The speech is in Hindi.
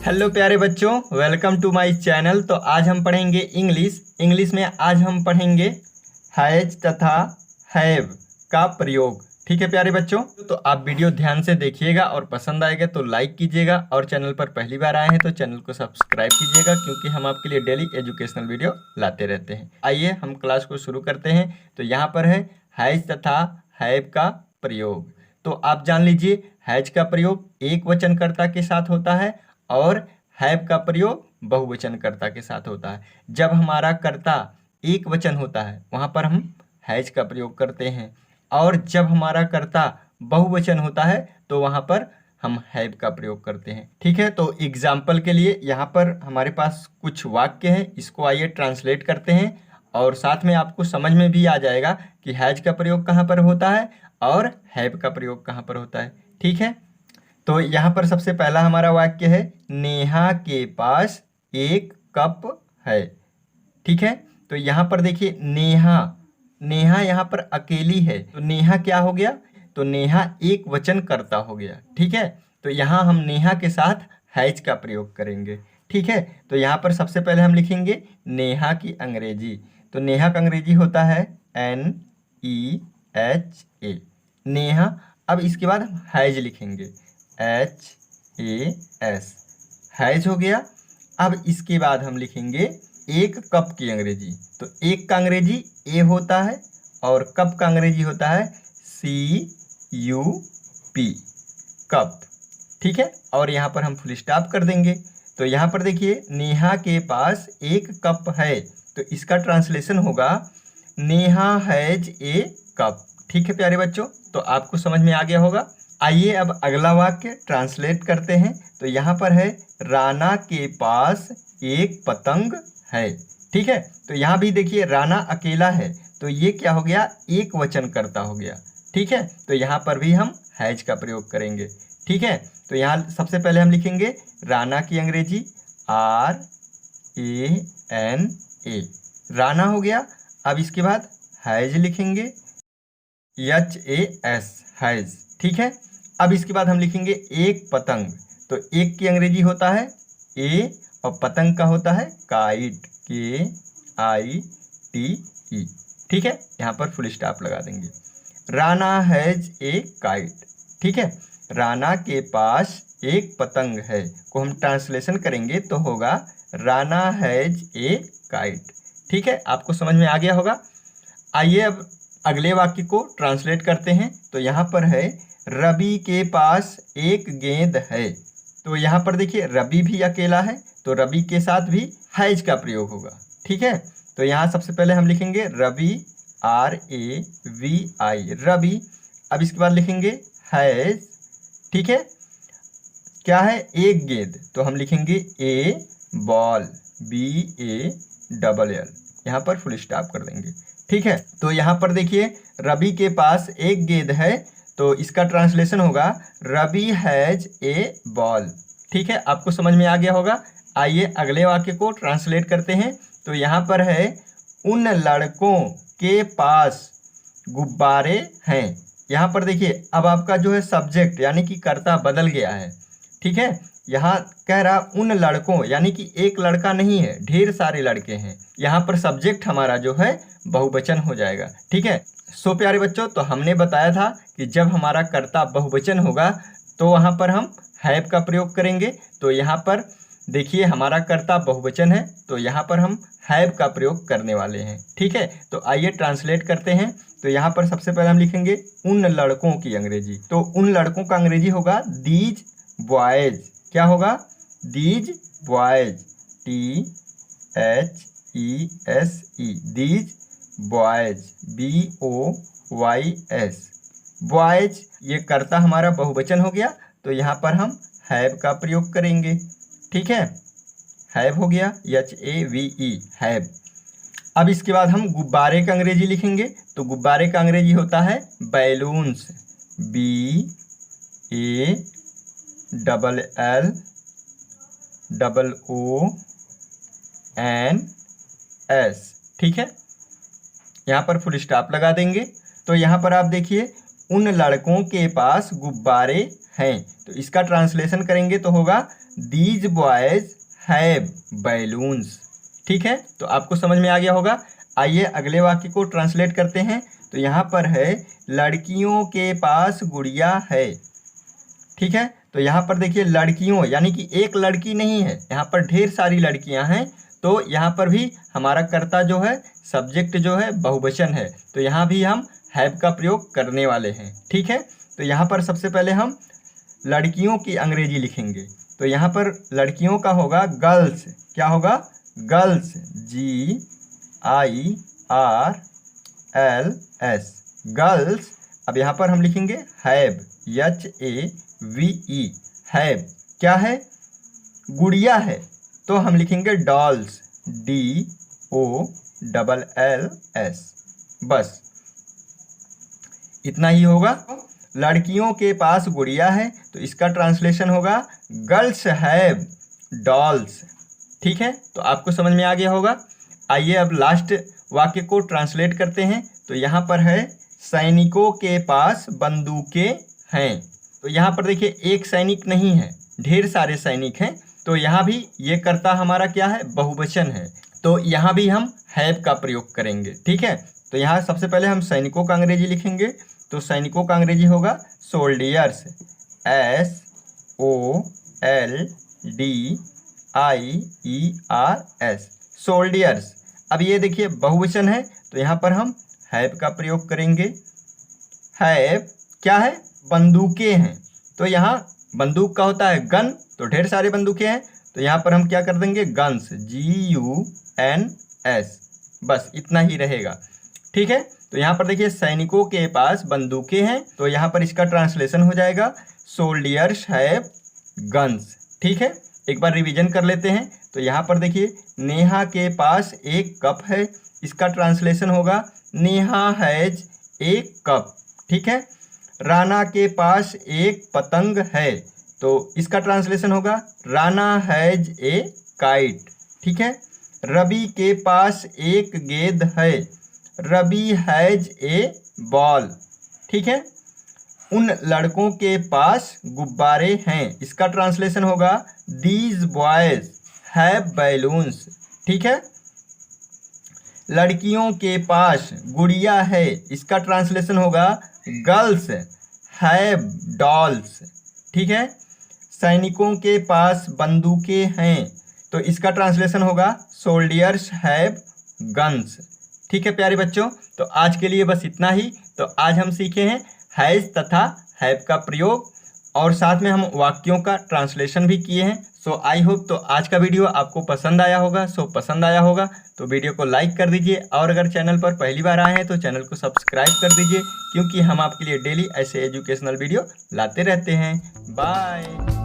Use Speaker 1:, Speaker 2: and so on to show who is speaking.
Speaker 1: हेलो प्यारे बच्चों, वेलकम टू माय चैनल। तो आज हम पढ़ेंगे इंग्लिश में आज हम पढ़ेंगे हैज तथा हैव का प्रयोग। ठीक है प्यारे बच्चों, तो आप वीडियो ध्यान से देखिएगा और पसंद आएगा तो लाइक कीजिएगा और चैनल पर पहली बार आए हैं तो चैनल को सब्सक्राइब कीजिएगा, क्योंकि हम आपके लिए डेली एजुकेशनल वीडियो लाते रहते हैं। आइए हम क्लास को शुरू करते हैं। तो यहाँ पर है हैज तथा हैव का प्रयोग। तो आप जान लीजिए, हैज का प्रयोग एक वचनकर्ता के साथ होता है और हैव का प्रयोग बहुवचनकर्ता के साथ होता है। जब हमारा कर्ता एक वचन होता है वहाँ पर हम हैज का प्रयोग करते हैं, और जब हमारा कर्ता बहुवचन होता है तो वहाँ पर हम हैव का प्रयोग करते हैं। ठीक है, तो एग्जाम्पल के लिए यहाँ पर हमारे पास कुछ वाक्य हैं, इसको आइए ट्रांसलेट करते हैं और साथ में आपको समझ में भी आ जाएगा कि हैज का प्रयोग कहाँ पर होता है और हैव का प्रयोग कहाँ पर होता है। ठीक है, तो यहाँ पर सबसे पहला हमारा वाक्य है, नेहा के पास एक कप है। ठीक है, तो यहाँ पर देखिए नेहा यहाँ पर अकेली है, तो नेहा क्या हो गया, तो नेहा एक वचन कर्ता हो गया। ठीक है, तो यहाँ हम नेहा के साथ हैज का प्रयोग करेंगे। ठीक है, तो यहाँ पर सबसे पहले हम लिखेंगे नेहा की अंग्रेजी। तो नेहा का अंग्रेजी होता है NEHA, नेहा। अब इसके बाद हम हैज लिखेंगे HAS, हैज हो गया। अब इसके बाद हम लिखेंगे एक कप की अंग्रेजी। तो एक का अंग्रेजी ए होता है और कप का अंग्रेजी होता है CUP, कप। ठीक है, और यहाँ पर हम फुल स्टॉप कर देंगे। तो यहाँ पर देखिए, नेहा के पास एक कप है, तो इसका ट्रांसलेशन होगा नेहा हैज ए कप। ठीक है प्यारे बच्चों, तो आपको समझ में आ गया होगा। आइए अब अगला वाक्य ट्रांसलेट करते हैं। तो यहाँ पर है, राना के पास एक पतंग है। ठीक है, तो यहाँ भी देखिए राना अकेला है, तो ये क्या हो गया, एक वचनकर्ता हो गया। ठीक है, तो यहाँ पर भी हम हैज का प्रयोग करेंगे। ठीक है, तो यहाँ सबसे पहले हम लिखेंगे राना की अंग्रेजी RANA, राना हो गया। अब इसके बाद हैज लिखेंगे HAS, हैज। ठीक है, अब इसके बाद हम लिखेंगे एक पतंग। तो एक की अंग्रेजी होता है A और पतंग का होता है काइट, KITE। ठीक है, यहाँ पर फुल स्टॉप लगा देंगे। Rana has a kite. ठीक है, राना के पास एक पतंग है को हम ट्रांसलेशन करेंगे तो होगा राना हैज ए काइट। ठीक है, आपको समझ में आ गया होगा। आइए अब अगले वाक्य को ट्रांसलेट करते हैं। तो यहाँ पर है, रवि के पास एक गेंद है। तो यहाँ पर देखिए रवि भी अकेला है, तो रवि के साथ भी हैज का प्रयोग होगा। ठीक है, तो यहाँ सबसे पहले हम लिखेंगे रवि RAVI, रवि। अब इसके बाद लिखेंगे हैज। ठीक है, क्या है, एक गेंद, तो हम लिखेंगे ए बॉल, BALL, यहाँ पर फुल स्टॉप कर देंगे। ठीक है, तो यहाँ पर देखिए रवि के पास एक गेंद है, तो इसका ट्रांसलेशन होगा रवि हैज ए बॉल। ठीक है, आपको समझ में आ गया होगा। आइए अगले वाक्य को ट्रांसलेट करते हैं। तो यहाँ पर है, उन लड़कों के पास गुब्बारे हैं। यहाँ पर देखिए अब आपका जो है सब्जेक्ट यानी कि कर्ता बदल गया है। ठीक है, यहाँ कह रहा उन लड़कों, यानी कि एक लड़का नहीं है, ढेर सारे लड़के हैं। यहाँ पर सब्जेक्ट हमारा जो है बहुवचन हो जाएगा। ठीक है, सो प्यारे बच्चों, तो हमने बताया था कि जब हमारा कर्ता बहुवचन होगा तो वहाँ पर हम हैव का प्रयोग करेंगे। तो यहाँ पर देखिए हमारा कर्ता बहुवचन है, तो यहाँ पर हम हैव का प्रयोग करने वाले हैं। ठीक है, तो आइए ट्रांसलेट करते हैं। तो यहाँ पर सबसे पहले हम लिखेंगे उन लड़कों की अंग्रेजी। तो उन लड़कों का अंग्रेजी होगा दीज बॉयज। क्या होगा, these boys, THESE, these boys, BOYS, boys. ये कर्ता हमारा बहुवचन हो गया, तो यहाँ पर हम हैव का प्रयोग करेंगे। ठीक है, हैव हो गया, HAVE, हैव। अब इसके बाद हम गुब्बारे का अंग्रेजी लिखेंगे। तो गुब्बारे का अंग्रेजी होता है बैलून्स, BALLOONS। ठीक है, यहाँ पर फुल स्टॉप लगा देंगे। तो यहाँ पर आप देखिए उन लड़कों के पास गुब्बारे हैं। तो इसका ट्रांसलेशन करेंगे तो होगा दीज बॉयज हैव बैलून्स। ठीक है, तो आपको समझ में आ गया होगा। आइए अगले वाक्य को ट्रांसलेट करते हैं। तो यहाँ पर है लड़कियों के पास गुड़िया है। ठीक है, तो यहाँ पर देखिए लड़कियों यानी कि एक लड़की नहीं है, यहाँ पर ढेर सारी लड़कियाँ हैं। तो यहाँ पर भी हमारा कर्ता जो है, सब्जेक्ट जो है बहुवचन है, तो यहाँ भी हम हैव का प्रयोग करने वाले हैं। ठीक है, तो यहाँ पर सबसे पहले हम लड़कियों की अंग्रेजी लिखेंगे। तो यहाँ पर लड़कियों का होगा गर्ल्स। क्या होगा? Girls, GIRLS, girls. अब यहाँ पर हम लिखेंगे हैव, HAVE, हैव क्या है? गुड़िया है, तो हम लिखेंगे डॉल्स, DOLLS। बस इतना ही होगा। लड़कियों के पास गुड़िया है, तो इसका ट्रांसलेशन होगा गर्ल्स हैव डॉल्स। ठीक है, तो आपको समझ में आ गया होगा। आइए अब लास्ट वाक्य को ट्रांसलेट करते हैं। तो यहाँ पर है सैनिकों के पास बंदूकें हैं। तो यहाँ पर देखिए एक सैनिक नहीं है, ढेर सारे सैनिक हैं। तो यहाँ भी ये कर्ता हमारा क्या है? बहुवचन है। तो यहाँ भी हम हैव का प्रयोग करेंगे। ठीक है, तो यहाँ सबसे पहले हम सैनिकों का अंग्रेजी लिखेंगे। तो सैनिकों का अंग्रेजी होगा सोल्डियर्स, SOLDIERS, सोल्डियर्स। अब ये देखिए बहुवचन है, तो यहाँ पर हम हैव का प्रयोग करेंगे। हैव क्या है? बंदूकें हैं। तो यहाँ बंदूक का होता है गन, तो ढेर सारे बंदूकें हैं, तो यहाँ पर हम क्या कर देंगे? Guns, GUNS। बस इतना ही रहेगा। ठीक है, तो यहाँ पर देखिए सैनिकों के पास बंदूकें हैं, तो यहाँ पर इसका ट्रांसलेशन हो जाएगा सोल्डियर्स हैव गन्स। ठीक है, एक बार रिवीजन कर लेते हैं। तो यहाँ पर देखिए नेहा के पास एक कप है, इसका ट्रांसलेशन होगा नेहा हैज एक कप। ठीक है, राना के पास एक पतंग है, तो इसका ट्रांसलेशन होगा राना हैज ए काइट। ठीक है, रवि के पास एक गेंद है, रवि हैज ए बॉल। ठीक है, उन लड़कों के पास गुब्बारे हैं, इसका ट्रांसलेशन होगा दीज बॉयज हैव बैलून्स। ठीक है, लड़कियों के पास गुड़िया है, इसका ट्रांसलेशन होगा गर्ल्स हैव डॉल्स। ठीक है, सैनिकों के पास बंदूकें हैं, तो इसका ट्रांसलेशन होगा सोल्डियर्स हैव गन्स। ठीक है प्यारे बच्चों, तो आज के लिए बस इतना ही। तो आज हम सीखे हैं हैज तथा हैव का प्रयोग, और साथ में हम वाक्यों का ट्रांसलेशन भी किए हैं। सो आई होप तो आज का वीडियो आपको पसंद आया होगा। पसंद आया होगा तो वीडियो को लाइक कर दीजिए, और अगर चैनल पर पहली बार आए हैं तो चैनल को सब्सक्राइब कर दीजिए, क्योंकि हम आपके लिए डेली ऐसे एजुकेशनल वीडियो लाते रहते हैं। बाय।